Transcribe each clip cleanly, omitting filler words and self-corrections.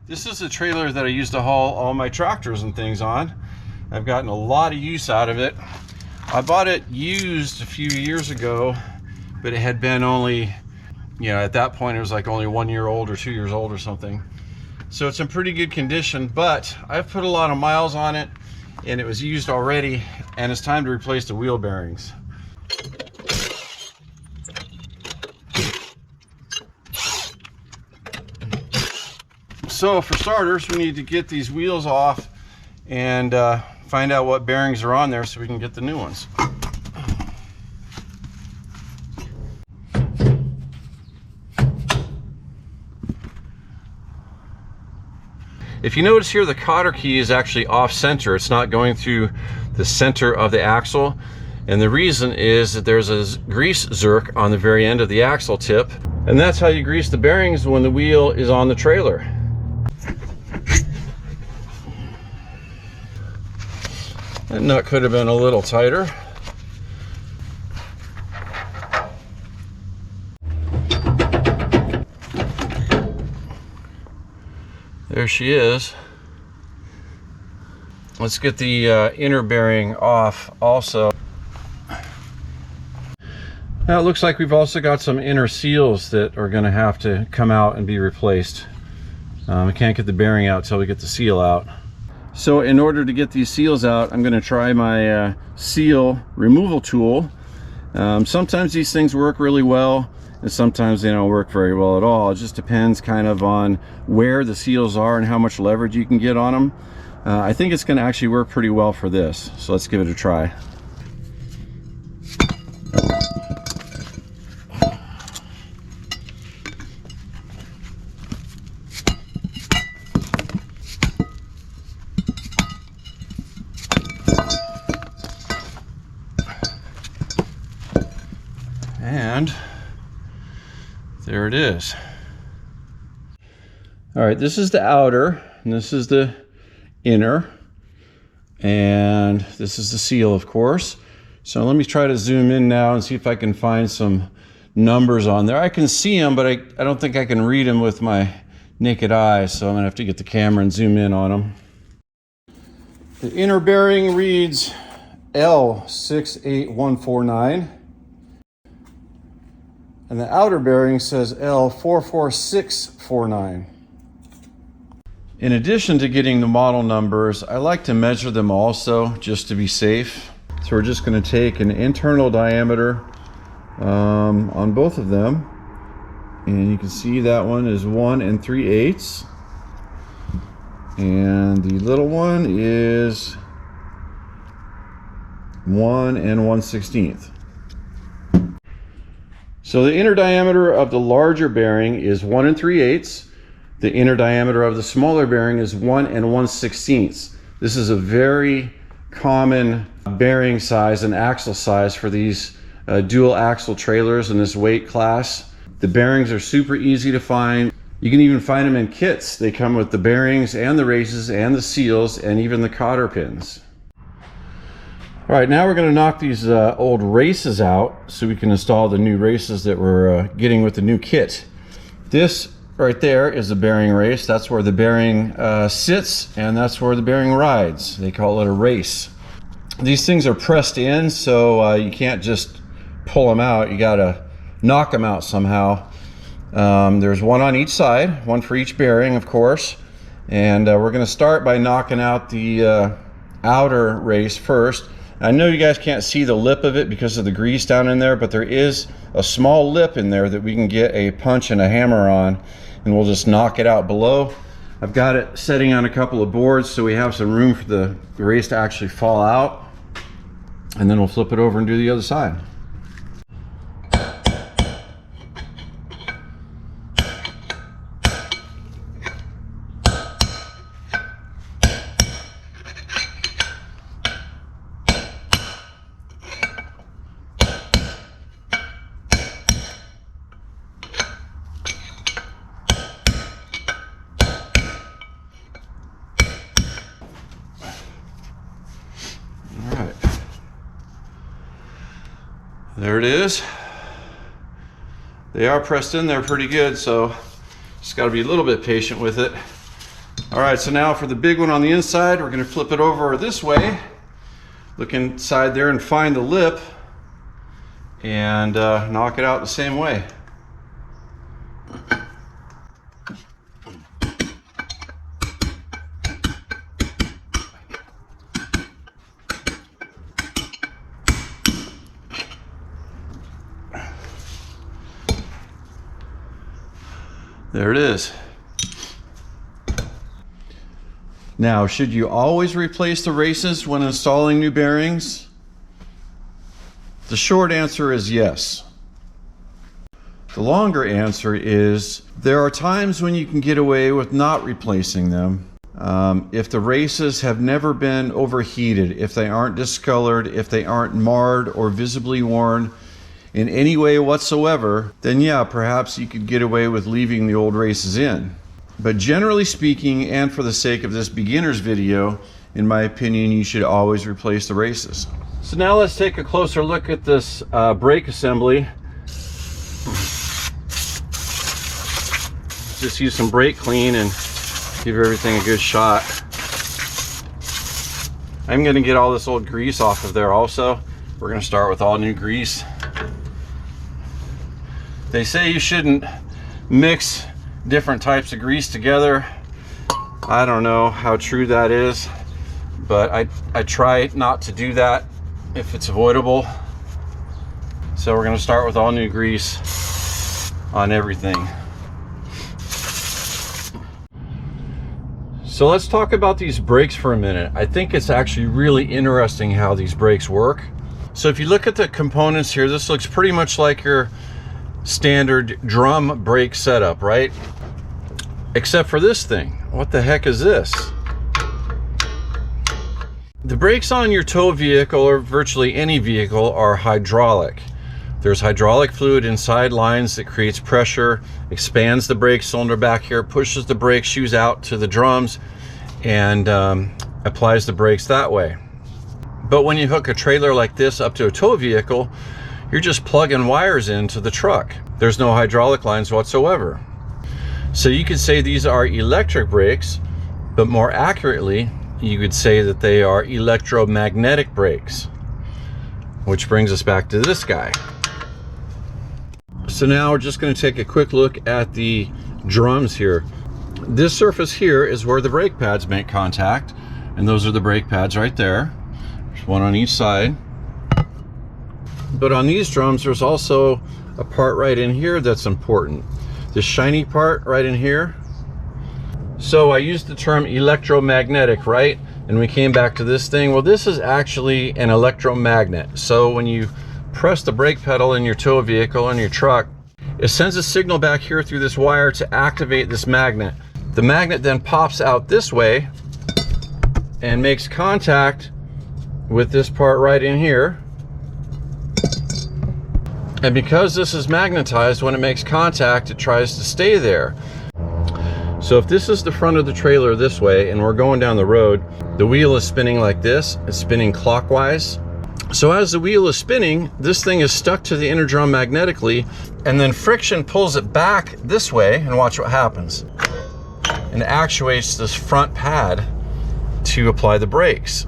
This is a trailer that I used to haul all my tractors and things on. I've gotten a lot of use out of it. I bought it used a few years ago, but it had been only, at that point it was like only 1 year old or 2 years old or something. So it's in pretty good condition, but I've put a lot of miles on it and it was used already, and it's time to replace the wheel bearings. So for starters, we need to get these wheels off and find out what bearings are on there so we can get the new ones. If you notice here, the cotter key is actually off center. It's not going through the center of the axle. And the reason is that there's a grease zerk on the very end of the axle tip. And that's how you grease the bearings when the wheel is on the trailer. That nut could have been a little tighter. There she is. Let's get the inner bearing off also. Now it looks like we've also got some inner seals that are going to have to come out and be replaced. We can't get the bearing out until we get the seal out. So in order to get these seals out, I'm going to try my seal removal tool. Sometimes these things work really well, and sometimes they don't work very well at all. It just depends kind of on where the seals are and how much leverage you can get on them. I think it's going to actually work pretty well for this, so let's give it a try. And there it is. All right, this is the outer and this is the inner, and this is the seal, of course. So let me try to zoom in now and see if I can find some numbers on there. I can see them, but I don't think I can read them with my naked eye, so I'm gonna have to get the camera and zoom in on them. The inner bearing reads L68149. And the outer bearing says L44649. In addition to getting the model numbers, I like to measure them also just to be safe. So we're just going to take an internal diameter on both of them. And you can see that one is 1 3/8. And the little one is 1 1/16. So the inner diameter of the larger bearing is 1 3/8. The inner diameter of the smaller bearing is 1 1/16. This is a very common bearing size and axle size for these dual axle trailers in this weight class. The bearings are super easy to find. You can even find them in kits. They come with the bearings and the races and the seals and even the cotter pins. All right, now we're going to knock these old races out so we can install the new races that we're getting with the new kit. This right there is the bearing race. That's where the bearing sits, and that's where the bearing rides. They call it a race. These things are pressed in, so you can't just pull them out. You got to knock them out somehow. There's one on each side, one for each bearing, of course. And we're going to start by knocking out the outer race first. I know you guys can't see the lip of it because of the grease down in there, but there is a small lip in there that we can get a punch and a hammer on, and we'll just knock it out below. I've got it setting on a couple of boards so we have some room for the race to actually fall out, and then we'll flip it over and do the other side. There it is. They are pressed in there pretty good, so just got to be a little bit patient with it. All right, so now for the big one on the inside, we're going to flip it over this way. Look inside there and find the lip and knock it out the same way. There it is. Now, should you always replace the races when installing new bearings? The short answer is yes. The longer answer is there are times when you can get away with not replacing them. If the races have never been overheated, if they aren't discolored, if they aren't marred or visibly worn in any way whatsoever, then yeah, perhaps you could get away with leaving the old races in. But generally speaking, and for the sake of this beginner's video, in my opinion, you should always replace the races. So now let's take a closer look at this brake assembly. Just use some brake clean and give everything a good shot. I'm going to get all this old grease off of there also. We're going to start with all new grease. They say you shouldn't mix different types of grease together. I don't know how true that is, but I try not to do that if it's avoidable. So we're going to start with all new grease on everything. So let's talk about these brakes for a minute. I think it's actually really interesting how these brakes work. So if you look at the components here, this looks pretty much like your standard drum brake setup, right? Except for this thing. What the heck is this? The brakes on your tow vehicle or virtually any vehicle are hydraulic. There's hydraulic fluid inside lines that creates pressure, expands the brake cylinder back here, pushes the brake shoes out to the drums, and applies the brakes that way. But when you hook a trailer like this up to a tow vehicle, you're just plugging wires into the truck. There's no hydraulic lines whatsoever. So you could say these are electric brakes, but more accurately, you could say that they are electromagnetic brakes, which brings us back to this guy. So now we're just going to take a quick look at the drums here. This surface here is where the brake pads make contact, and those are the brake pads right there. There's one on each side. But on these drums, there's also a part right in here that's important. This shiny part right in here. So I used the term electromagnetic, right? And we came back to this thing. Well, this is actually an electromagnet. So when you press the brake pedal in your tow vehicle and your truck, it sends a signal back here through this wire to activate this magnet. The magnet then pops out this way and makes contact with this part right in here. And because this is magnetized, when it makes contact, it tries to stay there. So if this is the front of the trailer this way and we're going down the road, the wheel is spinning like this. It's spinning clockwise. So as the wheel is spinning, this thing is stuck to the inner drum magnetically, and then friction pulls it back this way, and watch what happens. And actuates this front pad to apply the brakes.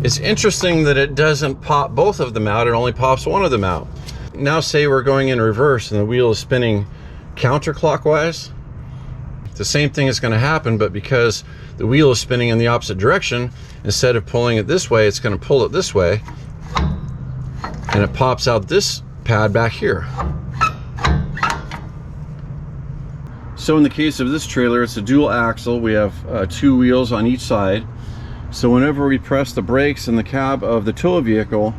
It's interesting that it doesn't pop both of them out, it only pops one of them out. Now say we're going in reverse and the wheel is spinning counterclockwise. The same thing is going to happen, but because the wheel is spinning in the opposite direction, instead of pulling it this way, it's going to pull it this way, and it pops out this pad back here. So in the case of this trailer, it's a dual axle. We have two wheels on each side. So whenever we press the brakes in the cab of the tow vehicle,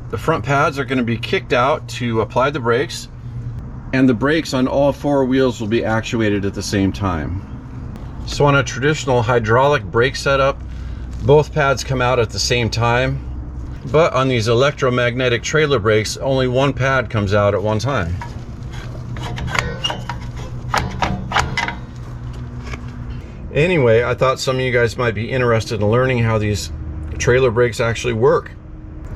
the front pads are going to be kicked out to apply the brakes, and the brakes on all four wheels will be actuated at the same time. So on a traditional hydraulic brake setup, both pads come out at the same time, but on these electromagnetic trailer brakes, only one pad comes out at one time. Anyway, I thought some of you guys might be interested in learning how these trailer brakes actually work.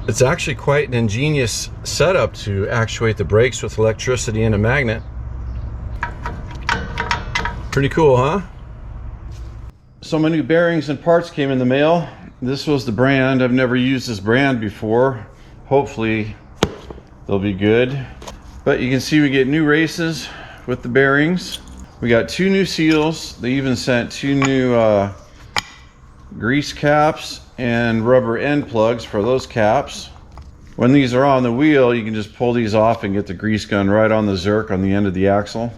It's actually quite an ingenious setup to actuate the brakes with electricity and a magnet. Pretty cool, huh? So my new bearings and parts came in the mail. This was the brand. I've never used this brand before. Hopefully they'll be good. But you can see we get new races with the bearings. We got 2 new seals. They even sent 2 new grease caps and rubber end plugs for those caps. When these are on the wheel, you can just pull these off and get the grease gun right on the Zerk on the end of the axle.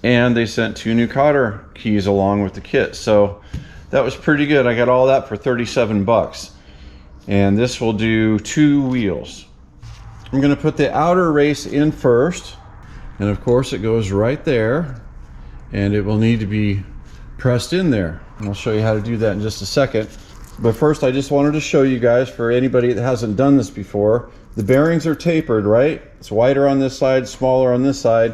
And they sent 2 new cotter keys along with the kit. So that was pretty good. I got all that for 37 bucks. And this will do 2 wheels. I'm gonna put the outer race in first. And of course it goes right there. And it will need to be pressed in there. And I'll show you how to do that in just a second. But first I just wanted to show you guys, for anybody that hasn't done this before, the bearings are tapered, right? It's wider on this side, smaller on this side.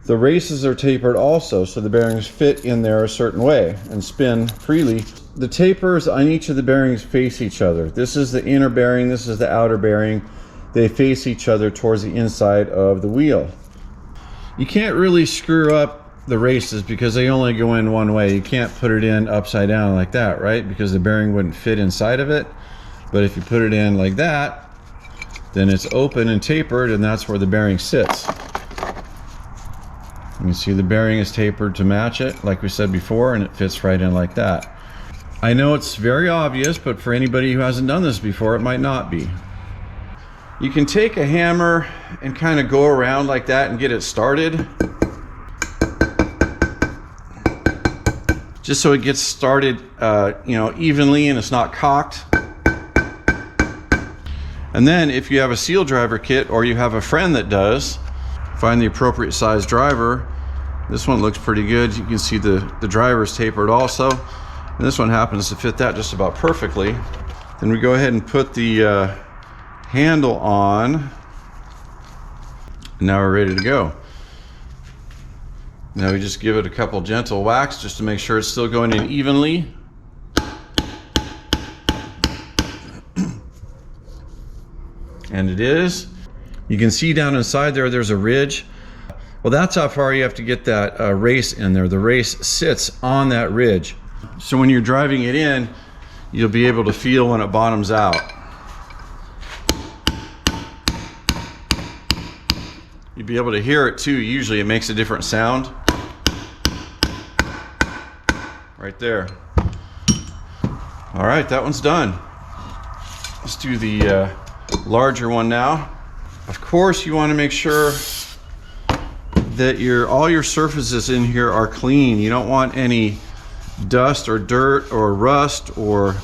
The races are tapered also, so the bearings fit in there a certain way and spin freely. The tapers on each of the bearings face each other. This is the inner bearing, this is the outer bearing. They face each other towards the inside of the wheel. You can't really screw up the races because they only go in one way. You can't put it in upside down like that, right? Because the bearing wouldn't fit inside of it. But if you put it in like that, then it's open and tapered, and that's where the bearing sits. You can see the bearing is tapered to match it, like we said before, and it fits right in like that. I know it's very obvious, but for anybody who hasn't done this before, it might not be. You can take a hammer and kind of go around like that and get it started. Just so it gets started evenly and it's not cocked. And then if you have a seal driver kit, or you have a friend that does, find the appropriate size driver. This one looks pretty good. You can see the driver's tapered also. And this one happens to fit that just about perfectly. Then we go ahead and put the handle on. Now we're ready to go. Now we just give it a couple gentle whacks just to make sure it's still going in evenly. And it is. You can see down inside there's a ridge. Well, that's how far you have to get that race in there. The race sits on that ridge. So when you're driving it in, you'll be able to feel when it bottoms out. You'll be able to hear it too. Usually it makes a different sound. Right there. All right, that one's done. Let's do the larger one now. Of course, you want to make sure that all your surfaces in here are clean. You don't want any dust or dirt or rust or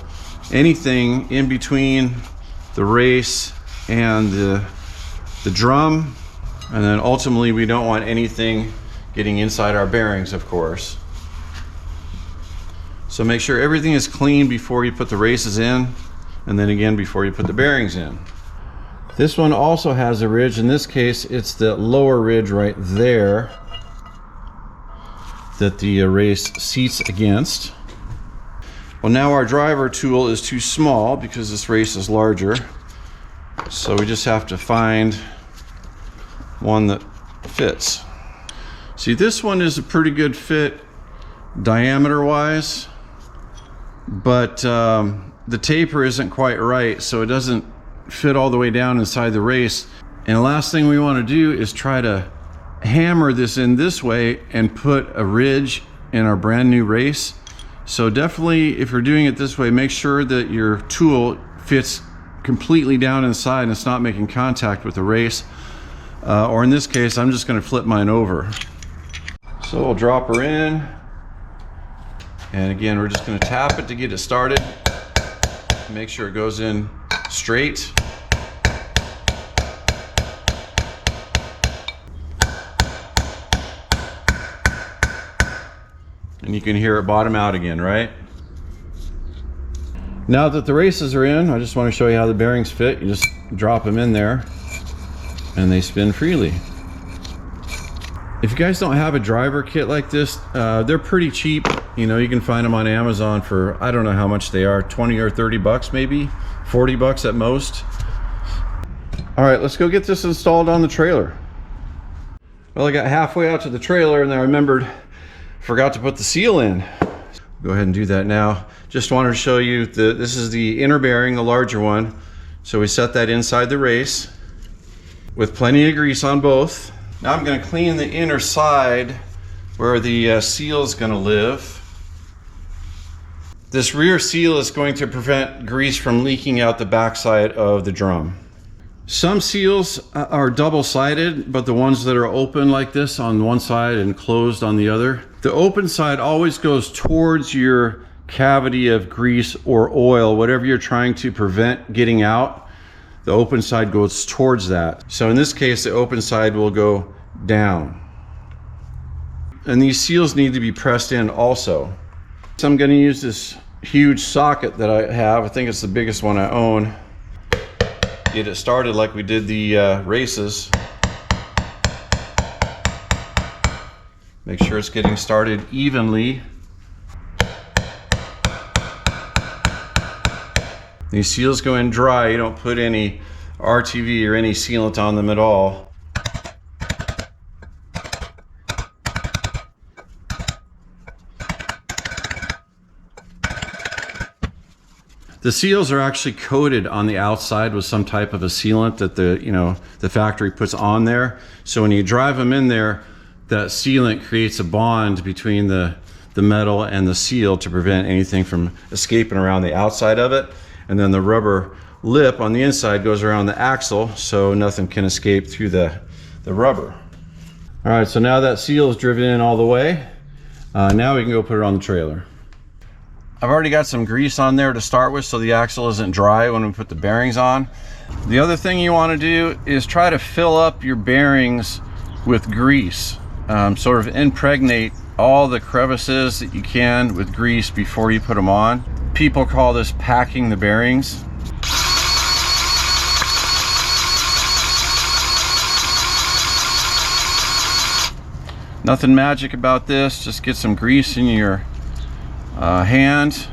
anything in between the race and the drum. And then ultimately, we don't want anything getting inside our bearings, of course. So make sure everything is clean before you put the races in, and then again before you put the bearings in. This one also has a ridge. In this case, it's the lower ridge right there that the race seats against. Well, now our driver tool is too small because this race is larger. So we just have to find one that fits. See, this one is a pretty good fit diameter wise, but the taper isn't quite right, so it doesn't fit all the way down inside the race. And the last thing we want to do is try to hammer this in this way and put a ridge in our brand new race. So definitely, if you're doing it this way, make sure that your tool fits completely down inside and it's not making contact with the race. Or in this case, I'm just going to flip mine over. So we'll drop her in. And again, we're just going to tap it to get it started. Make sure it goes in straight. And you can hear it bottom out again, right? Now that the races are in, I just want to show you how the bearings fit. You just drop them in there and they spin freely. If you guys don't have a driver kit like this, they're pretty cheap. You know, you can find them on Amazon for, I don't know how much they are, 20 or 30 bucks maybe, 40 bucks at most. All right, let's go get this installed on the trailer. Well, I got halfway out to the trailer and then I remembered, forgot to put the seal in. Go ahead and do that now. Just wanted to show you, this is the inner bearing, the larger one. So we set that inside the race with plenty of grease on both. Now I'm going to clean the inner side where the seal is going to live. This rear seal is going to prevent grease from leaking out the backside of the drum. Some seals are double-sided, but the ones that are open like this on one side and closed on the other, the open side always goes towards your cavity of grease or oil, whatever you're trying to prevent getting out. The open side goes towards that. So in this case, the open side will go down. And these seals need to be pressed in also. So I'm going to use this huge socket that I have. I think it's the biggest one I own. Get it started like we did the races. Make sure it's getting started evenly. These seals go in dry. You don't put any RTV or any sealant on them at all. The seals are actually coated on the outside with some type of a sealant that the factory puts on there. So when you drive them in there, that sealant creates a bond between the metal and the seal to prevent anything from escaping around the outside of it. And then the rubber lip on the inside goes around the axle so nothing can escape through the rubber. All right, so now that seal is driven in all the way. Now we can go put it on the trailer. I've already got some grease on there to start with so the axle isn't dry when we put the bearings on. The other thing you want to do is try to fill up your bearings with grease. Sort of impregnate all the crevices that you can with grease before you put them on. People call this packing the bearings. Nothing magic about this, just get some grease in your hand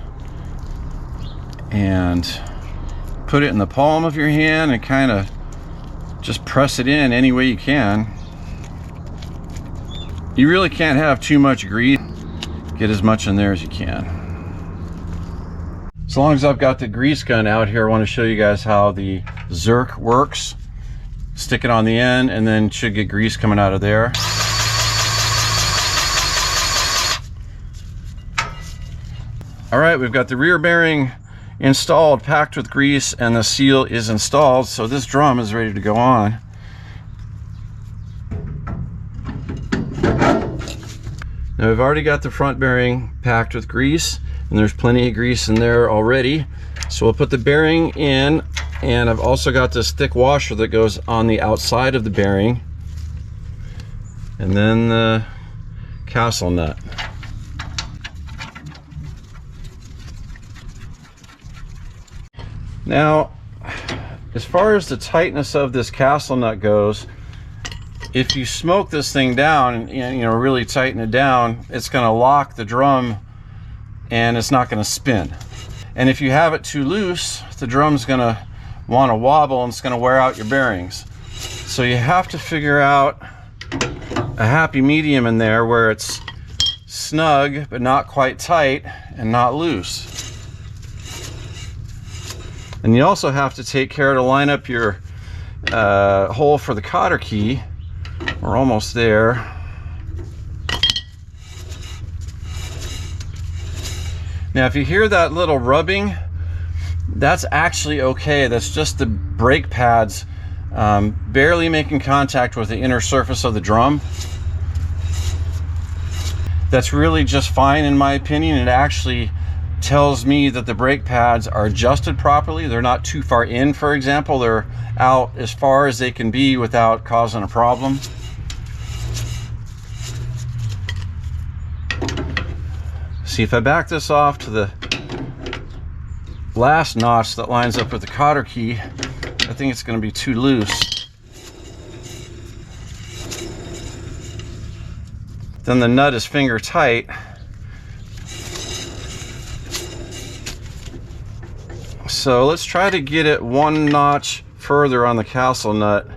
and put it in the palm of your hand and kind of just press it in any way you can. You really can't have too much grease. Get as much in there as you can. As long as I've got the grease gun out here, I want to show you guys how the Zerk works. Stick it on the end and then should get grease coming out of there. All right, we've got the rear bearing installed, packed with grease, and the seal is installed, so this drum is ready to go on. Now we've already got the front bearing packed with grease, and there's plenty of grease in there already. So we'll put the bearing in, and I've also got this thick washer that goes on the outside of the bearing, and then the castle nut. Now, as far as the tightness of this castle nut goes, if you smoke this thing down and really tighten it down, it's going to lock the drum and it's not going to spin. And if you have it too loose, the drum's going to want to wobble and it's going to wear out your bearings. So you have to figure out a happy medium in there where it's snug but not quite tight and not loose. And you also have to take care to line up your hole for the cotter key. We're almost there. Now if you hear that little rubbing, that's actually okay. That's just the brake pads barely making contact with the inner surface of the drum. That's really just fine in my opinion. It actually tells me that the brake pads are adjusted properly. They're not too far in, for example. They're out as far as they can be without causing a problem. See, if I back this off to the last notch that lines up with the cotter key, I think it's going to be too loose. Then the nut is finger tight. So let's try to get it one notch further on the castle nut.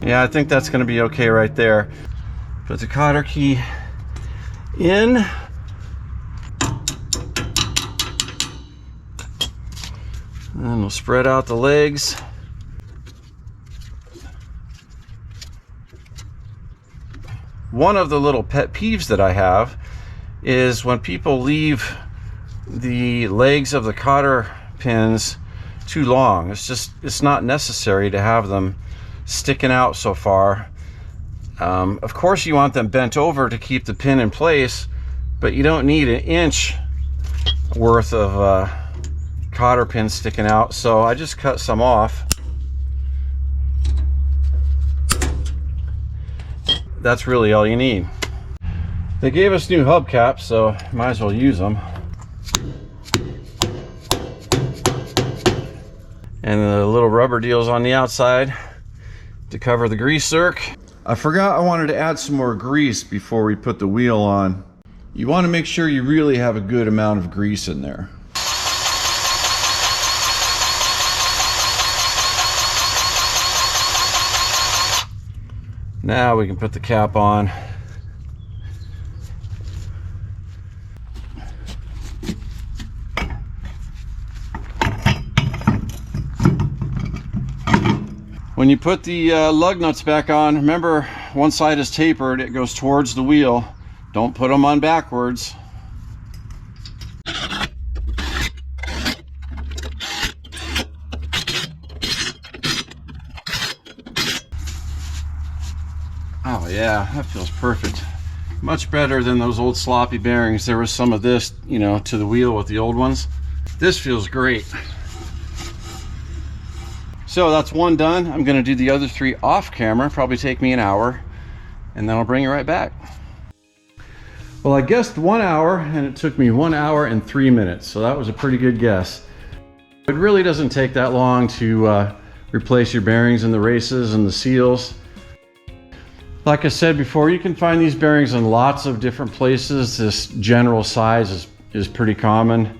Yeah, I think that's going to be okay right there. Put the cotter key in. And we'll spread out the legs. One of the little pet peeves that I have is when people leave the legs of the cotter pins too long. It's not necessary to have them sticking out so far. Of course you want them bent over to keep the pin in place, but you don't need an inch worth of cotter pins sticking out. So I just cut some off. That's really all you need. They gave us new hubcaps, so might as well use them. And the little rubber deals on the outside to cover the grease zerk. I forgot I wanted to add some more grease before we put the wheel on. You want to make sure you really have a good amount of grease in there. Now we can put the cap on. When you put the lug nuts back on, remember one side is tapered, it goes towards the wheel. Don't put them on backwards. Oh yeah, that feels perfect. Much better than those old sloppy bearings. There was some of this, you know, to the wheel with the old ones. This feels great. So that's one done. I'm gonna do the other three off camera, probably take me an hour, and then I'll bring it right back. Well, I guessed 1 hour, and it took me 1 hour and 3 minutes, so that was a pretty good guess. It really doesn't take that long to replace your bearings in the races and the seals. Like I said before, you can find these bearings in lots of different places. This general size is pretty common.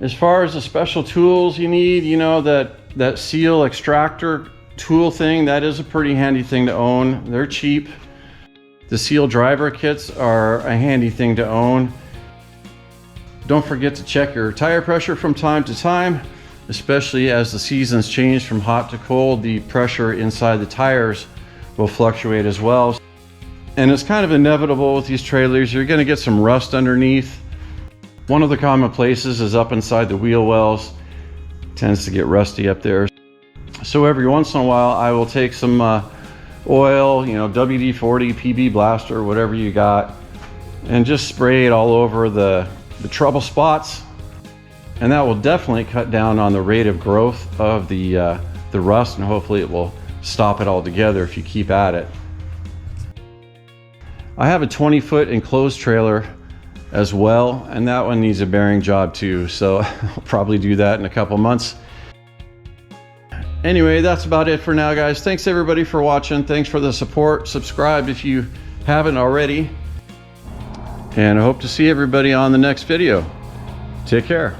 As far as the special tools you need, you know, that seal extractor tool thing, that is a pretty handy thing to own. They're cheap. The seal driver kits are a handy thing to own. Don't forget to check your tire pressure from time to time, especially as the seasons change from hot to cold. The pressure inside the tires will fluctuate as well. And it's kind of inevitable with these trailers. You're gonna get some rust underneath. One of the common places is up inside the wheel wells. It tends to get rusty up there. So every once in a while, I will take some oil, you know, WD-40, PB Blaster, whatever you got, and just spray it all over the trouble spots. And that will definitely cut down on the rate of growth of the rust, and hopefully it will stop it altogether if you keep at it. I have a 20-foot enclosed trailer as well, and that one needs a bearing job too, so I'll probably do that in a couple months. Anyway, that's about it for now, guys. Thanks everybody for watching. Thanks for the support. Subscribe if you haven't already, and I hope to see everybody on the next video. Take care.